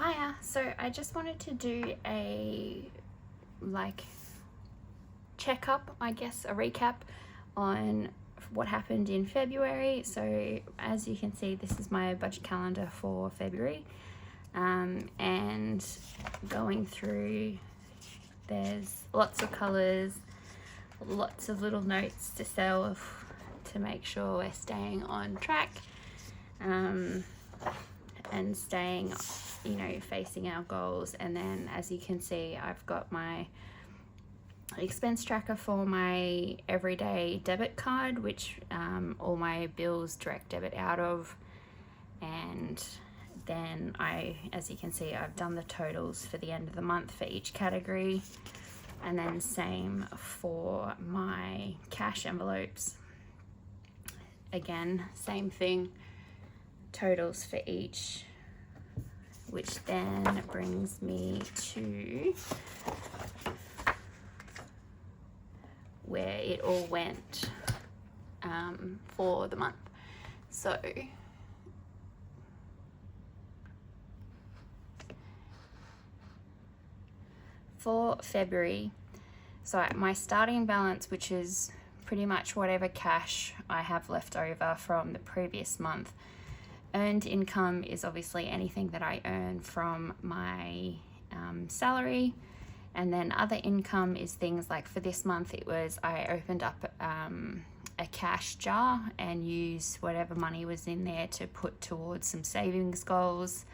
Hiya, so I just wanted to do a checkup, I guess, a recap on what happened in February. So as you can see, this is my budget calendar for February, and going through, there's lots of colors, lots of little notes to self to make sure we're staying on track, and staying, facing our goals. And then as you can see, I've got my expense tracker for my everyday debit card, which all my bills direct debit out of. And then as you can see, I've done the totals for the end of the month for each category. And then same for my cash envelopes. Again, same thing, totals for each, which then brings me to where it all went for the month. So for February, so my starting balance, which is pretty much whatever cash I have left over from the previous month. Earned income is obviously anything that I earn from my salary. And then other income is things like, for this month, I opened up a cash jar and used whatever money was in there to put towards some savings goals.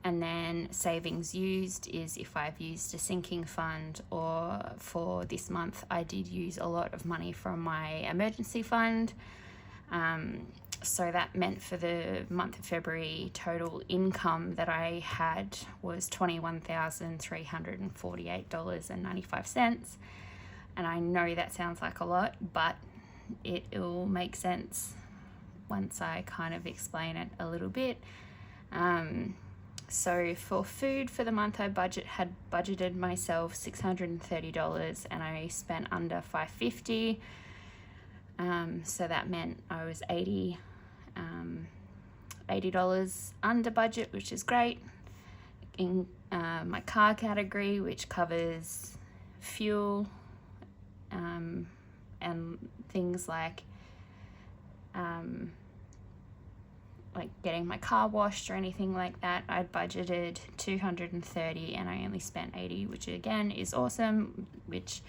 And then savings used is if I've used a sinking fund, or for this month I did use a lot of money from my emergency fund. So that meant for the month of February, total income that I had was $21,348.95. And I know that sounds like a lot, but it will make sense once I kind of explain it a little bit. So for food for the month, I had budgeted myself $630 and I spent under $550. So that meant I was $80 under budget, which is great. In my car category, which covers fuel and things like getting my car washed or anything like that, I'd budgeted $230 and I only spent $80, which again is awesome, which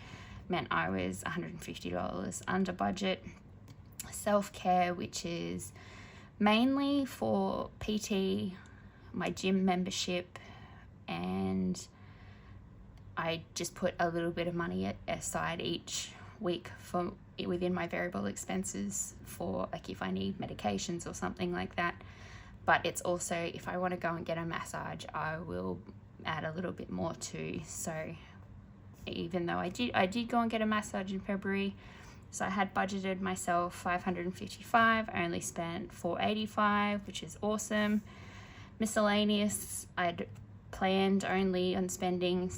meant I was $150 under budget. Self-care, which is mainly for PT, my gym membership, and I just put a little bit of money aside each week for within my variable expenses for, like, if I need medications or something like that. But it's also, if I want to go and get a massage, I will add a little bit more too. So even though I did go and get a massage in February, so I had budgeted myself $555, I only spent $485, which is awesome. Miscellaneous, I'd planned only on spending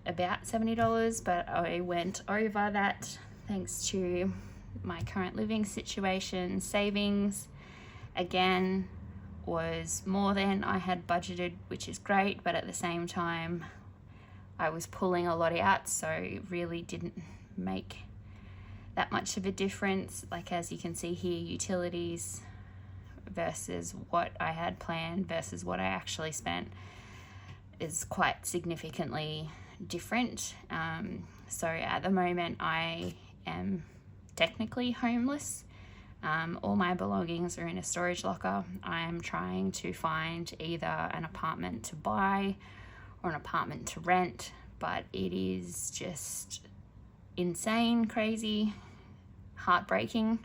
about $70, but I went over that thanks to my current living situation. Savings, again, was more than I had budgeted, which is great, but at the same time, I was pulling a lot out, so it really didn't make that much of a difference. Like, as you can see here, utilities versus what I had planned versus what I actually spent is quite significantly different. So at the moment I am technically homeless. All my belongings are in a storage locker. I am trying to find either an apartment to buy or an apartment to rent, but it is just insane, crazy, heartbreaking.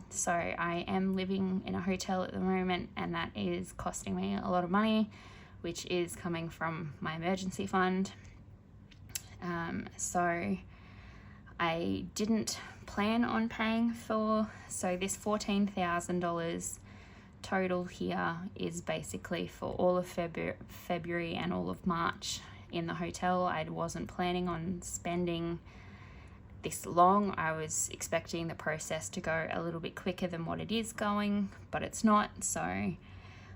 So I am living in a hotel at the moment, and that is costing me a lot of money, which is coming from my emergency fund. So I didn't plan on paying so this $14,000 total here is basically for all of February and all of March in the hotel. I wasn't planning on spending this long. I was expecting the process to go a little bit quicker than what it is going, but it's not. So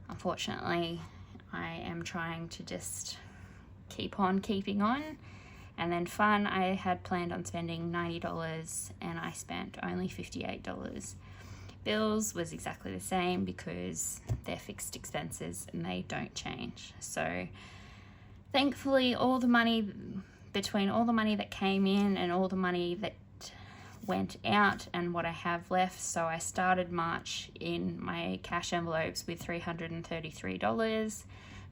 unfortunately, I am trying to just keep on keeping on. And then fun, I had planned on spending $90 and I spent only $58. Bills was exactly the same because they're fixed expenses and they don't change. So thankfully, between all the money that came in and all the money that went out and what I have left, so I started March in my cash envelopes with $333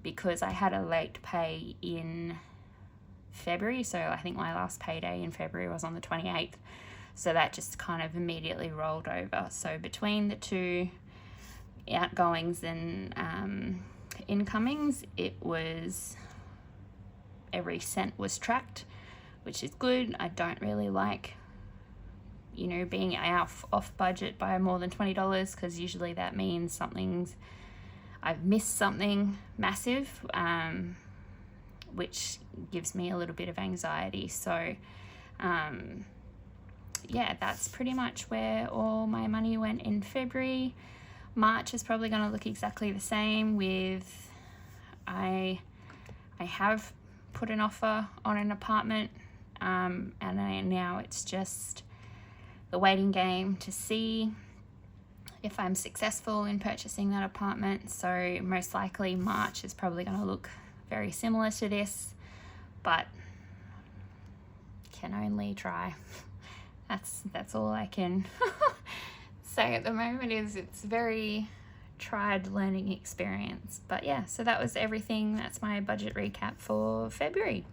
because I had a late pay in February, so I think my last payday in February was on the 28th, so that just kind of immediately rolled over. So between the two outgoings and incomings, it was every cent was tracked, which is good. I don't really like, being off budget by more than $20 because usually that means I've missed something massive, which gives me a little bit of anxiety. So yeah, that's pretty much where all my money went in February. March is probably going to look exactly the same with I have put an offer on an apartment, and now it's just the waiting game to see if I'm successful in purchasing that apartment. So most likely March is probably going to look very similar to this, but can only try. That's all I can say at the moment. It's very tried learning experience. But yeah, so that was everything. That's my budget recap for February.